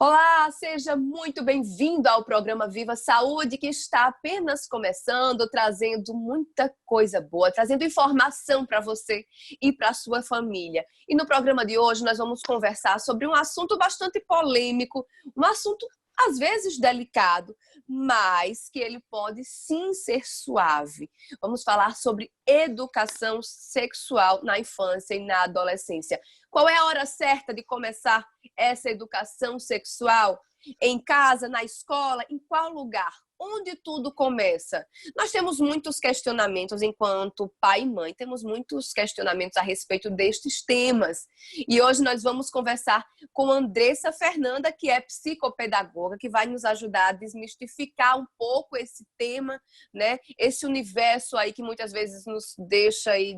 Olá, seja muito bem-vindo ao programa Viva Saúde, que está apenas começando, trazendo muita coisa boa, trazendo informação para você e para a sua família. E no programa de hoje nós vamos conversar sobre um assunto bastante polêmico, um assunto às vezes delicado, mas que ele pode sim ser suave. Vamos falar sobre educação sexual na infância e na adolescência. Qual é a hora certa de começar essa educação sexual? Em casa, na escola, em qual lugar? Onde tudo começa? Nós temos muitos questionamentos enquanto pai e mãe, temos muitos questionamentos a respeito destes temas. E hoje nós vamos conversar com Andressa Fernanda, que é psicopedagoga, que vai nos ajudar a desmistificar um pouco esse tema, né? Esse universo aí que muitas vezes nos deixa aí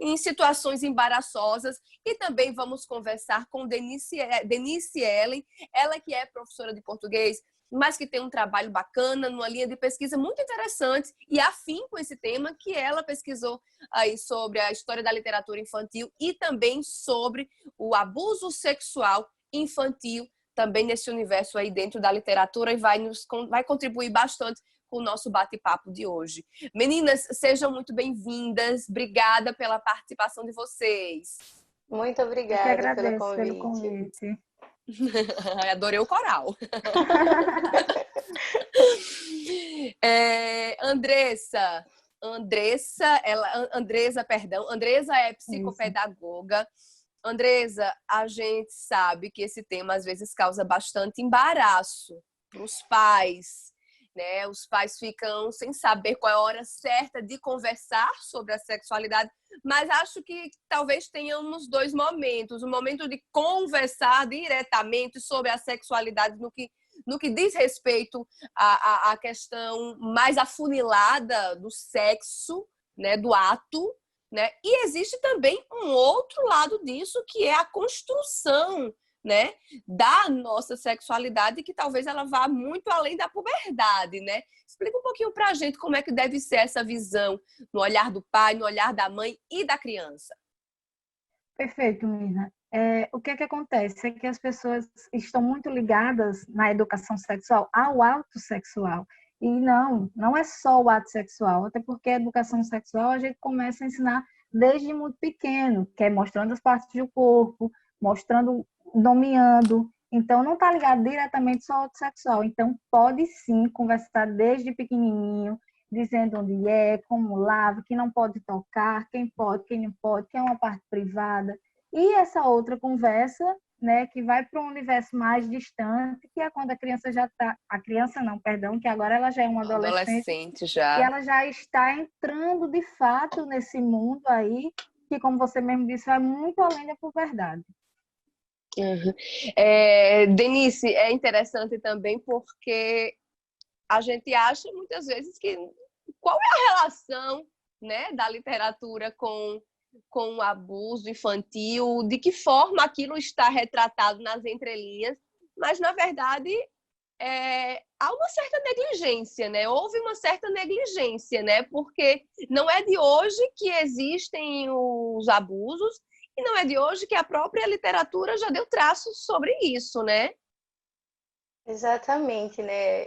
em situações embaraçosas. E também vamos conversar com Denise Ellen, ela que é professora de português, mas que tem um trabalho bacana, numa linha de pesquisa muito interessante e afim com esse tema, que ela pesquisou aí sobre a história da literatura infantil e também sobre o abuso sexual infantil, também nesse universo aí dentro da literatura, e vai contribuir bastante com o nosso bate-papo de hoje. Meninas, sejam muito bem-vindas. Obrigada pela participação de vocês. Muito obrigada. Eu que agradeço pelo convite. Adorei o coral. Andressa é psicopedagoga. Andressa, a gente sabe que esse tema às vezes causa bastante embaraço para os pais, né? Os pais ficam sem saber qual é a hora certa de conversar sobre a sexualidade, mas acho que talvez tenhamos dois momentos. O momento de conversar diretamente sobre a sexualidade no que diz respeito à questão mais afunilada do sexo, né, do ato, né? E existe também um outro lado disso, que é a construção, né, da nossa sexualidade, que talvez ela vá muito além da puberdade, né? Explica um pouquinho pra gente como é que deve ser essa visão no olhar do pai, no olhar da mãe e da criança. Perfeito, Mirna. O que é que acontece? É que as pessoas estão muito ligadas na educação sexual ao ato sexual. E não é só o ato sexual, até porque a educação sexual a gente começa a ensinar desde muito pequeno, que é mostrando as partes do corpo, mostrando, nomeando. Então, não está ligado diretamente só ao ato sexual. Então, pode sim conversar desde pequenininho, dizendo onde é, como lava, que não pode tocar, quem pode, quem não pode, que é uma parte privada. E essa outra conversa, né, que vai para um universo mais distante, que é quando a criança já está... A criança não, perdão, que agora ela já é uma adolescente já. E ela já está entrando, de fato, nesse mundo aí, que, como você mesmo disse, vai muito além da puberdade. Uhum. Denise, é interessante também porque a gente acha muitas vezes que qual é a relação, né, da literatura com o abuso infantil, de que forma aquilo está retratado nas entrelinhas, mas na verdade há uma certa negligência, né? Houve uma certa negligência, né? Porque não é de hoje que existem os abusos e não é de hoje que a própria literatura já deu traços sobre isso, né? Exatamente, né?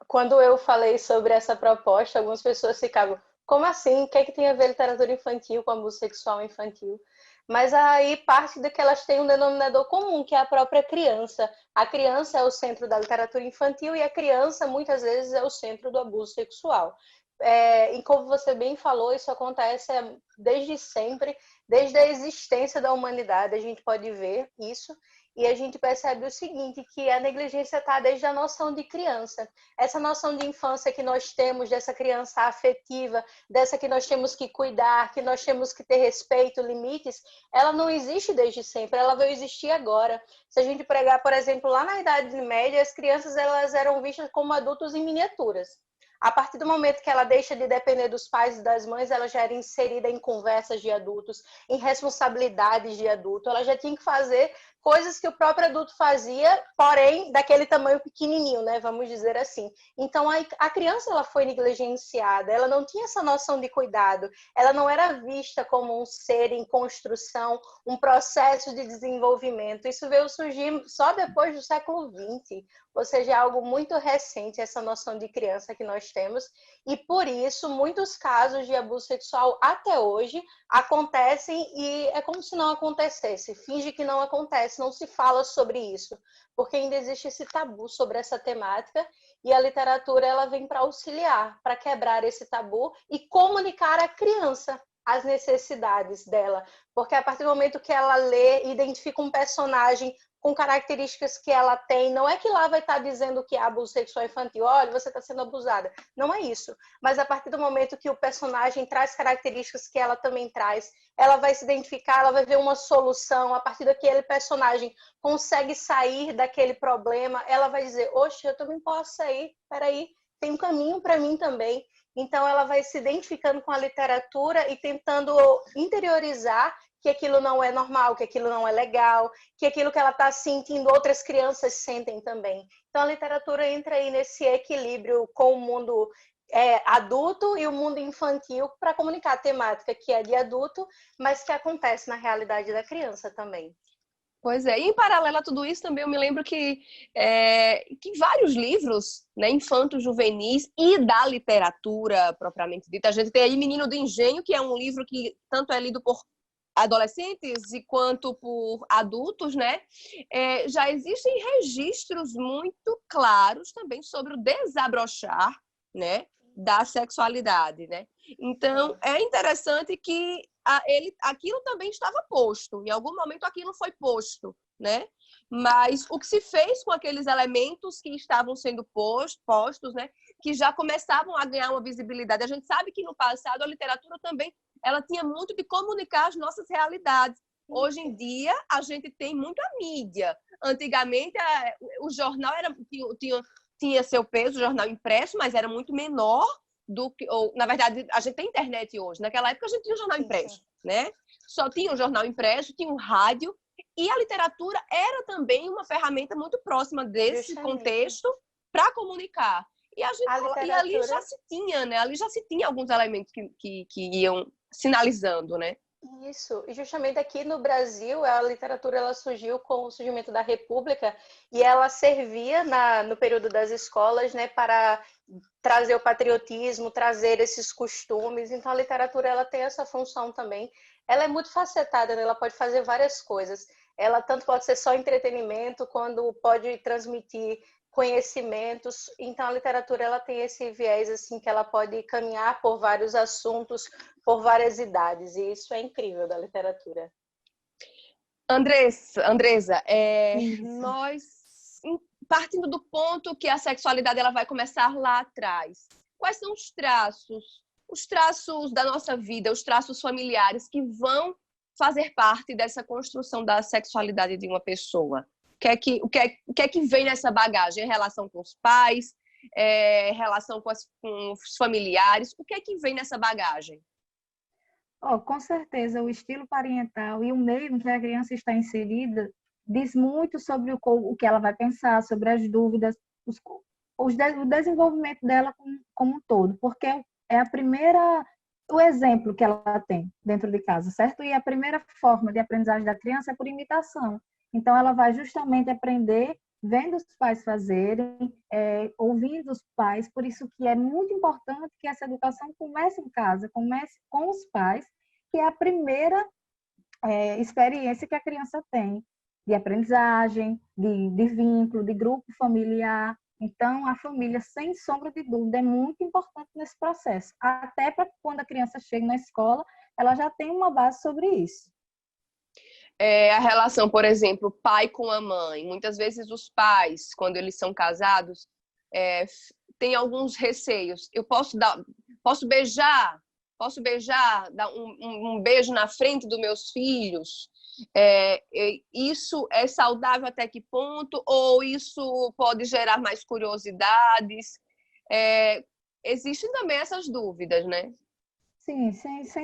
Quando eu falei sobre essa proposta, algumas pessoas ficavam, como assim? O que é que tem a ver literatura infantil com abuso sexual infantil? Mas aí parte de que elas têm um denominador comum, que é a própria criança. A criança é o centro da literatura infantil e a criança, muitas vezes, é o centro do abuso sexual. E como você bem falou, isso acontece desde sempre, desde a existência da humanidade, a gente pode ver isso. E a gente percebe o seguinte, que a negligência está desde a noção de criança. Essa noção de infância que nós temos, dessa criança afetiva, dessa que nós temos que cuidar, que nós temos que ter respeito, limites, ela não existe desde sempre, ela veio existir agora. Se a gente pegar, por exemplo, lá na Idade Média, as crianças elas eram vistas como adultos em miniaturas. A partir do momento que ela deixa de depender dos pais e das mães, ela já era inserida em conversas de adultos, em responsabilidades de adulto, ela já tinha que fazer coisas que o próprio adulto fazia, porém daquele tamanho pequenininho, né? Vamos dizer assim. Então a criança ela foi negligenciada, ela não tinha essa noção de cuidado, ela não era vista como um ser em construção, um processo de desenvolvimento. Isso veio surgir só depois do século XX, ou seja, é algo muito recente essa noção de criança que nós temos, e por isso muitos casos de abuso sexual até hoje acontecem e é como se não acontecesse, finge que não acontece, não se fala sobre isso, porque ainda existe esse tabu sobre essa temática, e a literatura ela vem para auxiliar, para quebrar esse tabu e comunicar à criança as necessidades dela, porque a partir do momento que ela lê e identifica um personagem com características que ela tem, não é que lá vai estar dizendo que é abuso sexual infantil, olha, você está sendo abusada, não é isso, mas a partir do momento que o personagem traz características que ela também traz, ela vai se identificar, ela vai ver uma solução, a partir daquele personagem consegue sair daquele problema, ela vai dizer, oxe, eu também posso sair, peraí, tem um caminho para mim também. Então ela vai se identificando com a literatura e tentando interiorizar que aquilo não é normal, que aquilo não é legal, que aquilo que ela está sentindo outras crianças sentem também. Então a literatura entra aí nesse equilíbrio com o mundo adulto e o mundo infantil para comunicar a temática que é de adulto, mas que acontece na realidade da criança também. Pois é, e em paralelo a tudo isso também eu me lembro que vários livros, né, infanto-juvenis e da literatura propriamente dita, a gente tem aí Menino do Engenho, que é um livro que tanto é lido por adolescentes e quanto por adultos, né? Já existem registros muito claros também sobre o desabrochar, né, da sexualidade, né? Então, é interessante que aquilo também estava posto. Em algum momento aquilo foi posto, né? Mas o que se fez com aqueles elementos que estavam sendo postos, né? Que já começavam a ganhar uma visibilidade. A gente sabe que no passado a literatura também ela tinha muito de comunicar as nossas realidades. Hoje em dia a gente tem muita mídia. Antigamente o jornal tinha seu peso, o jornal impresso, mas era muito menor do que, ou, na verdade, a gente tem internet hoje. Naquela época a gente tinha um jornal impresso, né? Só tinha um jornal impresso, tinha um rádio, e a literatura era também uma ferramenta muito próxima desse contexto para comunicar. E ali já se tinha, né? Ali já se tinha alguns elementos que iam sinalizando, né? Isso, e justamente aqui no Brasil a literatura ela surgiu com o surgimento da República e ela servia no período das escolas, né, para trazer o patriotismo, trazer esses costumes. Então a literatura ela tem essa função também. Ela é muito facetada, né? Ela pode fazer várias coisas. Ela tanto pode ser só entretenimento, quando pode transmitir conhecimentos. Então a literatura ela tem esse viés assim que ela pode caminhar por vários assuntos, por várias idades, e isso é incrível da literatura. Andresa, nós partindo do ponto que a sexualidade ela vai começar lá atrás, quais são os traços da nossa vida, os traços familiares que vão fazer parte dessa construção da sexualidade de uma pessoa? O que é que vem nessa bagagem? Relação com os pais, relação com os familiares, o que é que vem nessa bagagem? Com certeza, o estilo parental e o meio em que a criança está inserida diz muito sobre o que ela vai pensar, sobre as dúvidas, o desenvolvimento dela como um todo, porque é o exemplo que ela tem dentro de casa, certo? E a primeira forma de aprendizagem da criança é por imitação. Então, ela vai justamente aprender vendo os pais fazerem, ouvindo os pais, por isso que é muito importante que essa educação comece em casa, comece com os pais, que é a primeira experiência que a criança tem de aprendizagem, de vínculo, de grupo familiar. Então, a família, sem sombra de dúvida, é muito importante nesse processo, até para quando a criança chega na escola, ela já tem uma base sobre isso. A relação, por exemplo, pai com a mãe. Muitas vezes os pais, quando eles são casados, têm alguns receios. Eu posso beijar, dar um beijo na frente dos meus filhos. Isso é saudável até que ponto? Ou isso pode gerar mais curiosidades? Existem também essas dúvidas, né? Sim,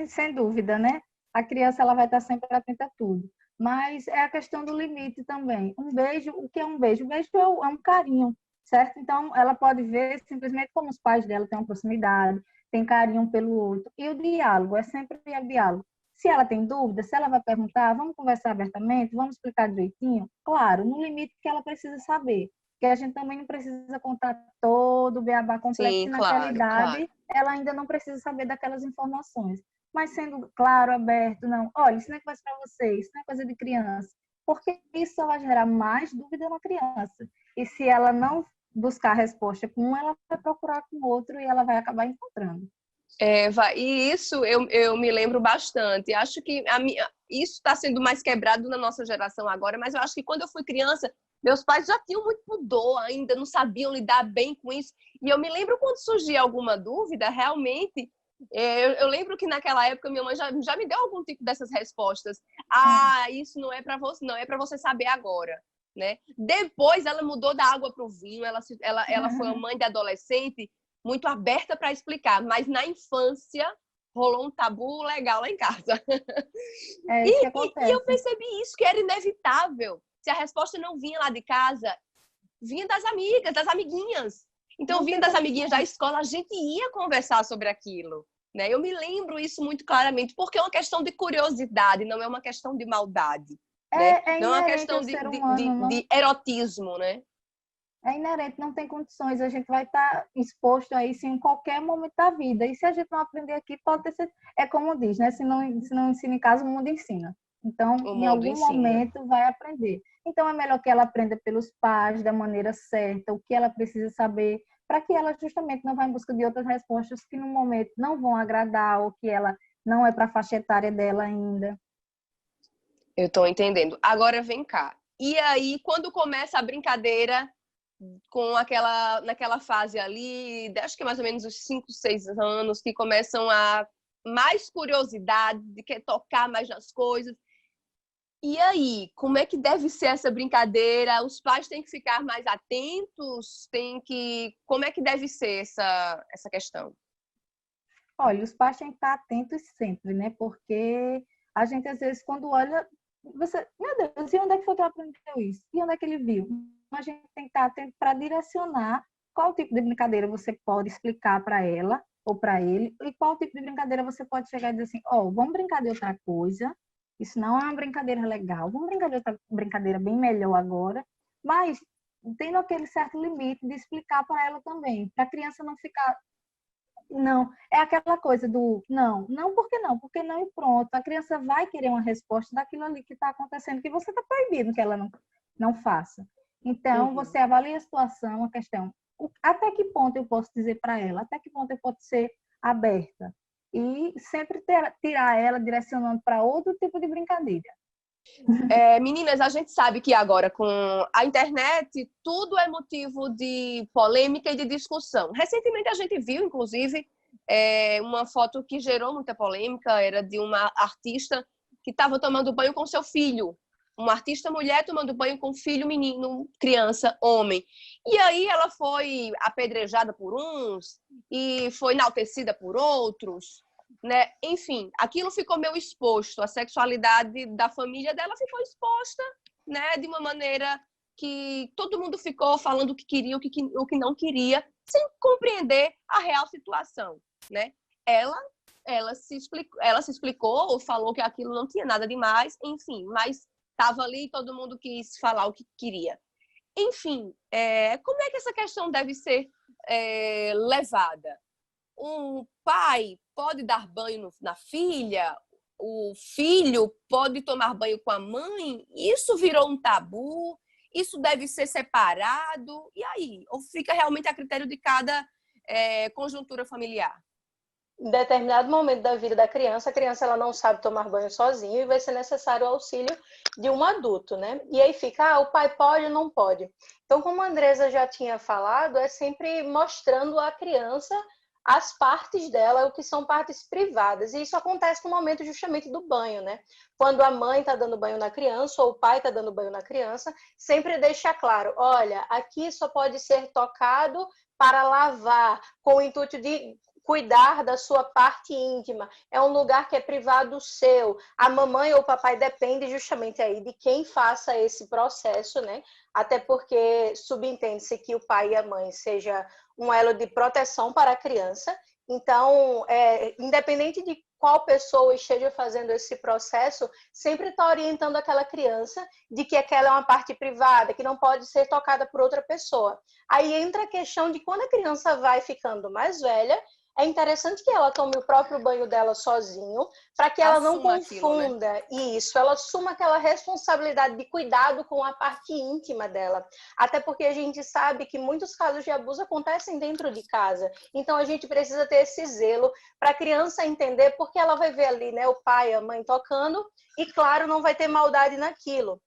sem dúvida, né? A criança ela vai estar sempre atenta a tudo. Mas é a questão do limite também. Um beijo, o que é um beijo? Um beijo é um carinho, certo? Então, ela pode ver simplesmente como os pais dela têm uma proximidade, têm carinho um pelo outro. E o diálogo, é sempre o diálogo. Se ela tem dúvida, se ela vai perguntar, vamos conversar abertamente, vamos explicar direitinho? Claro, no limite que ela precisa saber. Porque a gente também não precisa contar todo o beabá complexo, Sim, e naquela claro, claro. idade ela ainda não precisa saber daquelas informações. Mas sendo claro, aberto, não, olha, isso não é coisa para você, isso não é coisa de criança. Porque isso só vai gerar mais dúvida na criança. E se ela não buscar a resposta com um, ela vai procurar com o outro e ela vai acabar encontrando. E isso eu me lembro bastante. Acho que isso está sendo mais quebrado na nossa geração agora, mas eu acho que quando eu fui criança, meus pais já tinham muito pudor ainda, não sabiam lidar bem com isso. E eu me lembro quando surgia alguma dúvida, realmente, eu lembro que naquela época minha mãe já me deu algum tipo dessas respostas. Ah, isso não é para você, não é para você saber agora. Né? Depois ela mudou da água para o vinho, ela foi uma mãe de adolescente muito aberta para explicar, mas na infância rolou um tabu legal lá em casa. É isso que E eu acontece. percebi isso, que era inevitável. Se a resposta não vinha lá de casa, vinha das amigas, das amiguinhas. Então, Não vinha tem das como. amiguinhas da escola, a gente ia conversar sobre aquilo. Né? Eu me lembro isso muito claramente, porque é uma questão de curiosidade, não é uma questão de maldade. Né? É Não é uma inerente ao questão ser humano, não. de erotismo, né? É inerente, não tem condições. A gente vai estar exposto a isso em qualquer momento da vida. E se a gente não aprender aqui, pode ter certeza. É como diz, né? Se não ensina em casa, o mundo ensina. Então, O em mundo algum ensina. momento, vai aprender. Então, é melhor que ela aprenda pelos pais, da maneira certa, o que ela precisa saber, para que ela justamente não vá em busca de outras respostas que, no momento, não vão agradar ou que ela não é para a faixa etária dela ainda. Eu estou entendendo. Agora vem cá. E aí, quando começa a brincadeira com naquela fase ali, acho que é mais ou menos os 5, 6 anos, que começam a mais curiosidade, de querer tocar mais nas coisas. E aí, como é que deve ser essa brincadeira? Os pais têm que ficar mais atentos? Como é que deve ser essa questão? Olha, os pais têm que estar atentos sempre, né? Porque a gente, às vezes, quando olha, você, meu Deus, e onde é que foi que ele aprendeu isso? E onde é que ele viu? A gente tem que estar atento para direcionar qual tipo de brincadeira você pode explicar para ela ou para ele, e qual tipo de brincadeira você pode chegar e dizer assim, ó, vamos brincar de outra coisa, isso não é uma brincadeira legal, vamos brincar de outra brincadeira bem melhor agora, mas tendo aquele certo limite de explicar para ela também, para a criança não ficar não, é aquela coisa do não, não, por que não? Porque não e pronto. A criança vai querer uma resposta daquilo ali que está acontecendo, que você está proibindo que ela não faça. Então, Uhum. você avalia a situação, a questão, até que ponto eu posso dizer para ela, até que ponto eu posso ser aberta. E sempre tirar ela direcionando para outro tipo de brincadeira. Meninas, a gente sabe que agora com a internet tudo é motivo de polêmica e de discussão. Recentemente a gente viu, inclusive, uma foto que gerou muita polêmica, era de uma artista que estava tomando banho com seu filho. Uma artista mulher tomando banho com filho menino, criança, homem. E aí ela foi apedrejada por uns e foi enaltecida por outros. Né? Enfim, aquilo ficou meio exposto, a sexualidade da família dela ficou exposta, né? De uma maneira que todo mundo ficou falando o que queria, o que não queria, sem compreender a real situação, né? Ela se explicou ou falou que aquilo não tinha nada demais, enfim, mas estava ali e todo mundo quis falar o que queria. Enfim, como é que essa questão deve ser levada? Um pai pode dar banho na filha, o filho pode tomar banho com a mãe, isso virou um tabu, isso deve ser separado, e aí? Ou fica realmente a critério de cada conjuntura familiar? Em determinado momento da vida da criança, a criança ela não sabe tomar banho sozinha e vai ser necessário o auxílio de um adulto, né? E aí fica, o pai pode ou não pode. Então, como a Andresa já tinha falado, é sempre mostrando à criança as partes dela, o que são partes privadas. E isso acontece no momento justamente do banho, né? Quando a mãe está dando banho na criança ou o pai está dando banho na criança, sempre deixa claro, olha, aqui só pode ser tocado para lavar, com o intuito de cuidar da sua parte íntima. É um lugar que é privado seu. A mamãe ou o papai depende justamente aí de quem faça esse processo, né? Até porque subentende-se que o pai e a mãe seja um elo de proteção para a criança. Então, independente de qual pessoa esteja fazendo esse processo, sempre está orientando aquela criança de que aquela é uma parte privada, que não pode ser tocada por outra pessoa. Aí entra a questão de quando a criança vai ficando mais velha, é interessante que ela tome o próprio banho dela sozinho, para que ela não confunda isso, ela assuma aquela responsabilidade de cuidado com a parte íntima dela. Até porque a gente sabe que muitos casos de abuso acontecem dentro de casa. Então a gente precisa ter esse zelo para a criança entender, porque ela vai ver ali, né, o pai, a mãe tocando, e claro, não vai ter maldade naquilo.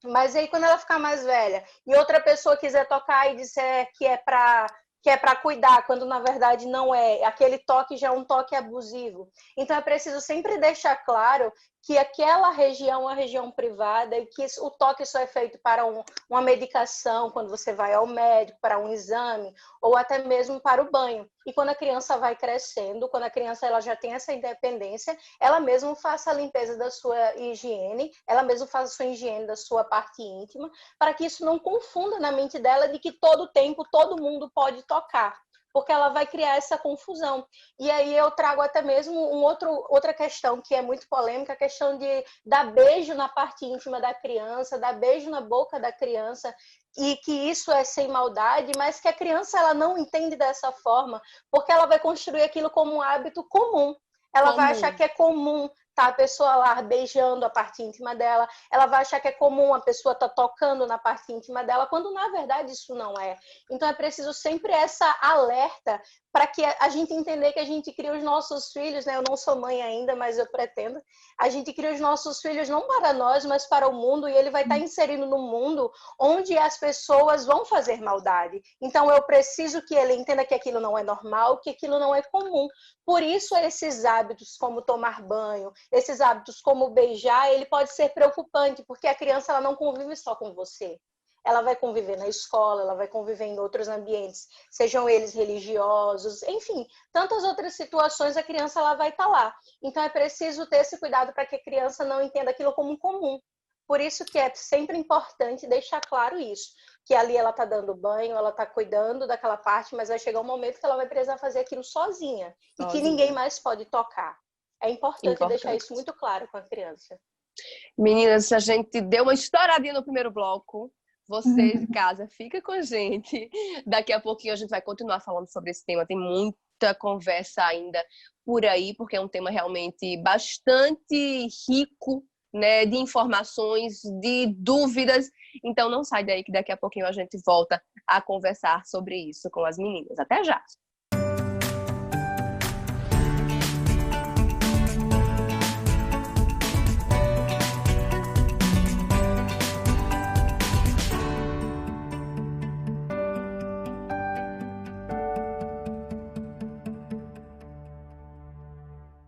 Mas aí quando ela ficar mais velha e outra pessoa quiser tocar e disser que é para cuidar, quando na verdade não é. Aquele toque já é um toque abusivo. Então é preciso sempre deixar claro que aquela região é uma região privada e que o toque só é feito para uma medicação, quando você vai ao médico, para um exame, ou até mesmo para o banho. E quando a criança vai crescendo, quando a criança ela já tem essa independência, ela mesma faça a limpeza da sua higiene, ela mesma faça a sua higiene da sua parte íntima, para que isso não confunda na mente dela de que todo tempo todo mundo pode tocar, porque ela vai criar essa confusão. E aí eu trago até mesmo outra questão que é muito polêmica, a questão de dar beijo na parte íntima da criança, dar beijo na boca da criança, e que isso é sem maldade, mas que a criança ela não entende dessa forma, porque ela vai construir aquilo como um hábito comum. Ela vai achar que é comum tá a pessoa lá beijando a parte íntima dela, ela vai achar que é comum a pessoa tá tocando na parte íntima dela, quando na verdade isso não é. Então é preciso sempre essa alerta para que a gente entender que a gente cria os nossos filhos, né? Eu não sou mãe ainda, mas eu pretendo. A gente cria os nossos filhos não para nós, mas para o mundo, e ele vai estar inserido no mundo onde as pessoas vão fazer maldade. Então eu preciso que ele entenda que aquilo não é normal, que aquilo não é comum. Por isso esses hábitos como tomar banho, esses hábitos como beijar, ele pode ser preocupante, porque a criança ela não convive só com você. Ela vai conviver na escola, ela vai conviver em outros ambientes, sejam eles religiosos, enfim, tantas outras situações a criança ela vai estar lá. Então é preciso ter esse cuidado para que a criança não entenda aquilo como comum. Por isso que é sempre importante deixar claro isso, que ali ela está dando banho, ela está cuidando daquela parte, mas vai chegar um momento que ela vai precisar fazer aquilo sozinha. E que ninguém mais pode tocar. É importante deixar isso muito claro com a criança. Meninas, a gente deu uma estouradinha no primeiro bloco. Você de casa, fica com a gente. Daqui a pouquinho a gente vai continuar falando sobre esse tema. Tem muita conversa ainda por aí, porque é um tema realmente bastante rico, né, de informações, de dúvidas. Então não sai daí que daqui a pouquinho a gente volta a conversar sobre isso com as meninas. Até já!